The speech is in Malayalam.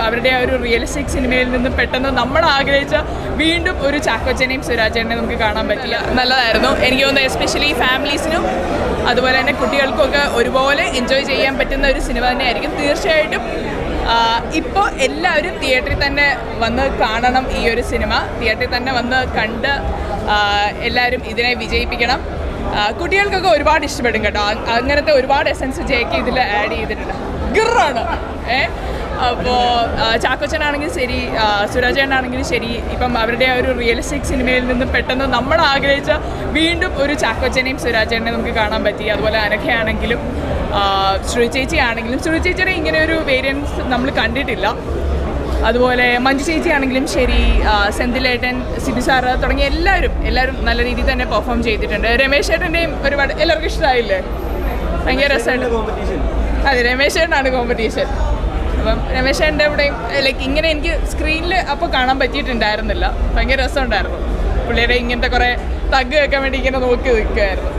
അവരുടെ ആ ഒരു റിയലിസ്റ്റിക് സിനിമയിൽ നിന്ന് പെട്ടെന്ന് നമ്മൾ ആഗ്രഹിച്ച വീണ്ടും ഒരു ചാക്കോച്ചനെയും സുരാജേനെയും നമുക്ക് കാണാൻ പറ്റില്ല. നല്ലതായിരുന്നു. എനിക്ക് തോന്നുന്നു എസ്പെഷ്യലി ഫാമിലീസിനും അതുപോലെ തന്നെ കുട്ടികൾക്കൊക്കെ ഒരുപോലെ എൻജോയ് ചെയ്യാൻ പറ്റുന്ന ഒരു സിനിമ തന്നെയായിരിക്കും. തീർച്ചയായിട്ടും ഇപ്പോൾ എല്ലാവരും തിയേറ്ററിൽ തന്നെ വന്ന് കാണണം. ഈ ഒരു സിനിമ തിയേറ്ററിൽ തന്നെ വന്ന് കണ്ട് എല്ലാവരും ഇതിനെ വിജയിപ്പിക്കണം. കുട്ടികൾക്കൊക്കെ ഒരുപാട് ഇഷ്ടപ്പെടും കേട്ടോ. അങ്ങനത്തെ ഒരുപാട് എസൻസ് ജെയ്ക്ക് ഇതിൽ ആഡ് ചെയ്തിട്ടുണ്ട്. ഗിറാണ് അപ്പോൾ ചാക്കോച്ചനാണെങ്കിലും ശരി, സുരാജേട്ടനാണെങ്കിലും ശരി, ഇപ്പം അവരുടെ ആ ഒരു റിയലിസ്റ്റിക് സിനിമയിൽ നിന്ന് പെട്ടെന്ന് നമ്മൾ ആഗ്രഹിച്ച വീണ്ടും ഒരു ചാക്കോച്ചനെയും സുരാജേട്ടനെയും നമുക്ക് കാണാൻ പറ്റി. അതുപോലെ അനഘയാണെങ്കിലും ശ്രുതി ചേച്ചി ആണെങ്കിലും, ശ്രുതി ചേച്ചിയുടെ ഇങ്ങനെ ഒരു വേരിയൻസ് നമ്മൾ കണ്ടിട്ടില്ല. അതുപോലെ മഞ്ജു ചേച്ചി ആണെങ്കിലും ശരി, സെന്തിലേട്ടൻ, സിബി സാറ് തുടങ്ങിയ എല്ലാവരും നല്ല രീതിയിൽ തന്നെ പെർഫോം ചെയ്തിട്ടുണ്ട്. രമേശ് ചേട്ടൻ്റെയും ഒരുപാട് എല്ലാവർക്കും ഇഷ്ടമായില്ലേ? ഭയങ്കര രസമായിട്ട്. അതെ, രമേശ് ചേട്ടനാണ് കോമ്പറ്റീഷൻ. അപ്പം രമേശ് ചേട്ടൻ്റെ ഇവിടെയും ലൈക്ക് ഇങ്ങനെ എനിക്ക് സ്ക്രീനിൽ അപ്പോൾ കാണാൻ പറ്റിയിട്ടുണ്ടായിരുന്നില്ല. ഭയങ്കര രസമുണ്ടായിരുന്നു. പുള്ളിയുടെ ഇങ്ങനത്തെ കുറേ തഗ് വെക്കാൻ വേണ്ടി ഇങ്ങനെ നോക്കി നിൽക്കുമായിരുന്നു.